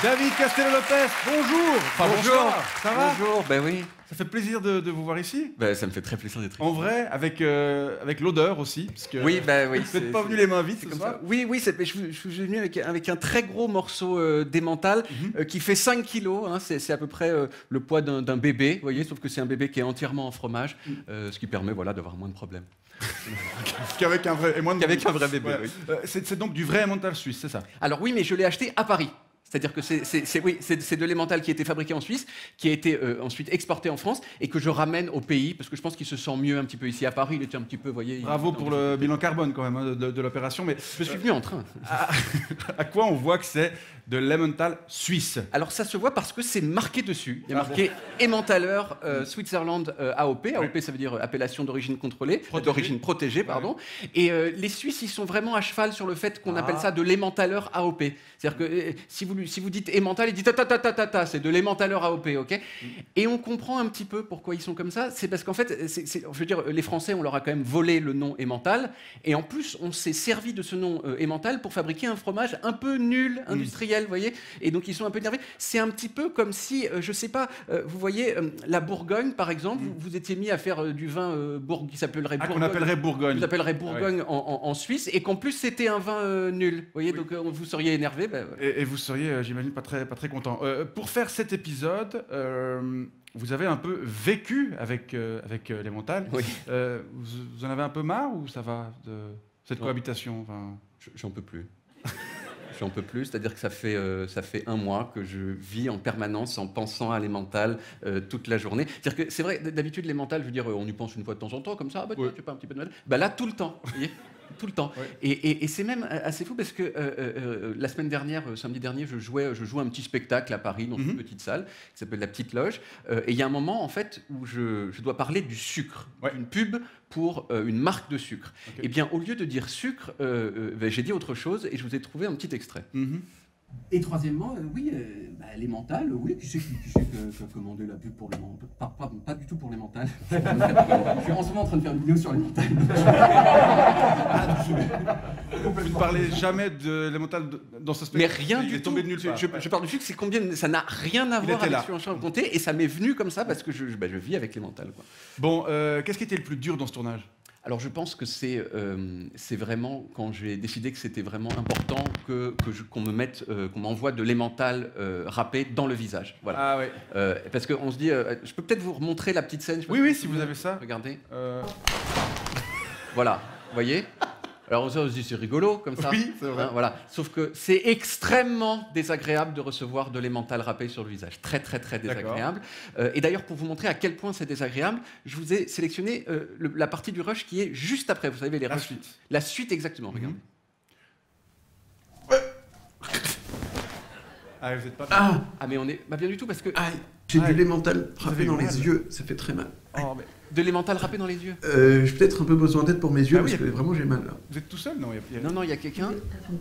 David Castello-Lopez, bonjour. Enfin, bonjour. Ça va? Bonjour, ben oui. Ça fait plaisir de vous voir ici. Ben, ça me fait très plaisir d'être ici. En vrai, avec l'odeur aussi. Parce que oui, ben oui. Vous n'êtes pas venu les mains vides ce soir. ça. Oui, oui, je suis venu avec un très gros morceau d'emmental qui fait 5 kilos. Hein, c'est à peu près le poids d'un bébé, vous voyez, sauf que c'est un bébé qui est entièrement en fromage, ce qui permet voilà, d'avoir moins de problèmes. Qu'avec un vrai, un vrai bébé, ouais. oui. C'est donc du vrai emmental suisse, c'est ça? Alors oui, mais je l'ai acheté à Paris. C'est-à-dire que c'est de l'emmental qui a été fabriqué en Suisse, qui a été ensuite exporté en France et que je ramène au pays parce que je pense qu'il se sent mieux un petit peu ici. À Paris, il était un petit peu, vous voyez... Bravo pour le bilan carbone quand même hein, de l'opération. Mais je suis venu en train. À quoi on voit que c'est de l'emmental suisse? Alors ça se voit parce que c'est marqué dessus. Il y a marqué Emmentaler Switzerland AOP. AOP, ça veut dire appellation d'origine contrôlée, d'origine protégée, pardon. Ouais. Et les Suisses, ils sont vraiment à cheval sur le fait qu'on appelle ça de l'Emmentaler AOP. C'est-à-dire que si vous dites emmental, ils disent ta, c'est de l'Emmentaler AOP, ok? Et on comprend un petit peu pourquoi ils sont comme ça. C'est parce qu'en fait, je veux dire, les Français, on leur a quand même volé le nom emmental, et en plus, on s'est servi de ce nom emmental pour fabriquer un fromage un peu nul, industriel, vous voyez? Et donc ils sont un peu énervés. C'est un petit peu comme si, je sais pas, vous voyez, la Bourgogne, par exemple, vous étiez mis à faire du vin qui s'appellerait Bourgogne. Qu'on appellerait Bourgogne. Vous appellerez Bourgogne en Suisse, et qu'en plus c'était un vin nul. Vous voyez, donc vous seriez énervé. Ben, et vous seriez, j'imagine, pas très content. Pour faire cet épisode, vous avez un peu vécu avec l'emmental. Oui. Vous en avez un peu marre ou ça va de cette cohabitation? Enfin... J'en peux plus. J'en peux plus, c'est-à-dire que ça fait un mois que je vis en permanence en pensant à l'emmental toute la journée. C'est-à-dire que c'est vrai, d'habitude l'emmental, je veux dire, on y pense une fois de temps en temps, comme ça, bah, tu pas un petit peu de mal. Bah là, tout le temps, vous voyez, tout le temps. Ouais. Et c'est même assez fou parce que la semaine dernière, samedi dernier, je joue un petit spectacle à Paris dans une petite salle qui s'appelle la Petite Loge. Et il y a un moment en fait où je dois parler du sucre, d'une pub pour une marque de sucre. Okay. Et bien, au lieu de dire sucre, j'ai dit autre chose et je vous ai trouvé un petit extrait. Et troisièmement, oui, l'emmental, oui, qui c'est qui a commandé la pub pour l'emmental? Pas du tout pour l'emmental. Je suis en ce moment en train de faire une vidéo sur l'emmental. Vous ne parlez jamais de l'emmental dans ce spectacle? Mais rien du tout. Tombé de nulle part. Je parle du sucre, c'est combien... Ça n'a rien à voir avec ce que je suis en train de compter, et ça m'est venu comme ça parce que je vis avec l'emmental. Bon, qu'est-ce qui était le plus dur dans ce tournage? Alors je pense que c'est vraiment quand j'ai décidé que c'était vraiment important qu'on m'envoie de l'emmental râpé dans le visage. Voilà. Ah ouais. Parce qu'on se dit, je peux peut-être vous remontrer la petite scène. Oui, si vous avez ça. Regardez. Voilà, vous voyez? Alors on se dit c'est rigolo comme ça. Oui, c'est vrai. Hein, voilà. Sauf que c'est extrêmement désagréable de recevoir de l'emmental râpé sur le visage. Très désagréable. Et d'ailleurs, pour vous montrer à quel point c'est désagréable, je vous ai sélectionné la partie du rush qui est juste après. Vous savez, la suite. La suite, exactement. Regardez. Ah, vous êtes pas... Ah, mais on est... Bah, bien du tout, parce que... J'ai de l'emmental râpé dans les yeux, ça fait très mal. Oh, mais... De l'emmental râpé dans les yeux? J'ai peut-être un peu besoin d'aide pour mes yeux, parce que vraiment j'ai mal là. Vous êtes tout seul? Non, non, il y a quelqu'un.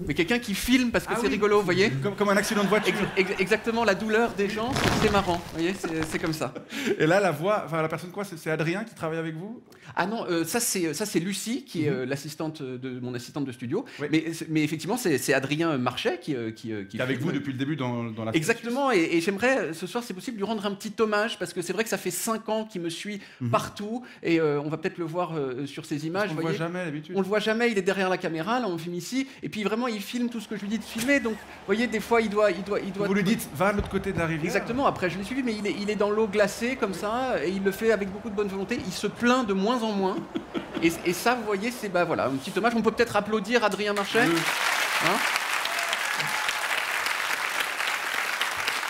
Mais quelqu'un qui filme parce que c'est rigolo, vous voyez? Comme un accident de voiture. Exactement, la douleur des gens, c'est marrant, vous voyez? C'est comme ça. Et là, la voix, enfin la personne quoi? C'est Adrien qui travaille avec vous? Ah non, ça c'est Lucie qui est mon assistante de studio. Oui. Mais effectivement, c'est Adrien Marchais qui est avec vous depuis le début dans la... Exactement, et j'aimerais ce soir, c'est possible, lui rendre un petit hommage parce que c'est vrai que ça fait 5 ans qu'il me suit partout et on va peut-être le voir sur ces images. On le voit jamais d'habitude. On le voit jamais, il est derrière la caméra, là on filme ici, et puis vraiment il filme tout ce que je lui dis de filmer, donc vous voyez, des fois il doit... Vous lui dites, va à l'autre côté de la rivière. Exactement, après je l'ai suivi, mais il est dans l'eau glacée comme ça, et il le fait avec beaucoup de bonne volonté, il se plaint de moins en moins, et ça vous voyez, c'est voilà, un petit hommage, on peut peut-être applaudir Adrien Marchais. Hein?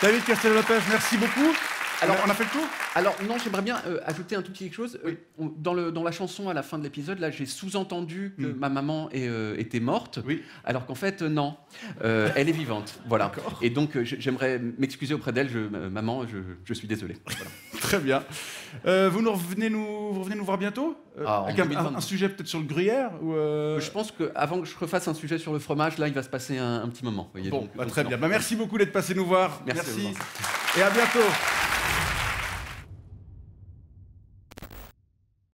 David Castello-Lopez, merci beaucoup. Alors, on a fait le tour? Alors non, j'aimerais bien ajouter un tout petit quelque chose. Oui. Dans la chanson à la fin de l'épisode, là, j'ai sous-entendu que ma maman était morte, alors qu'en fait, non. Elle est vivante. Voilà. Et donc, j'aimerais m'excuser auprès d'elle. Maman, je suis désolé. Voilà. Très bien. Vous revenez nous voir bientôt avec un sujet peut-être sur le gruyère ou Je pense qu'avant que je refasse un sujet sur le fromage, là, il va se passer un petit moment. Voyez, bon, très bien. Merci beaucoup d'être passé nous voir. Merci. Et à bientôt.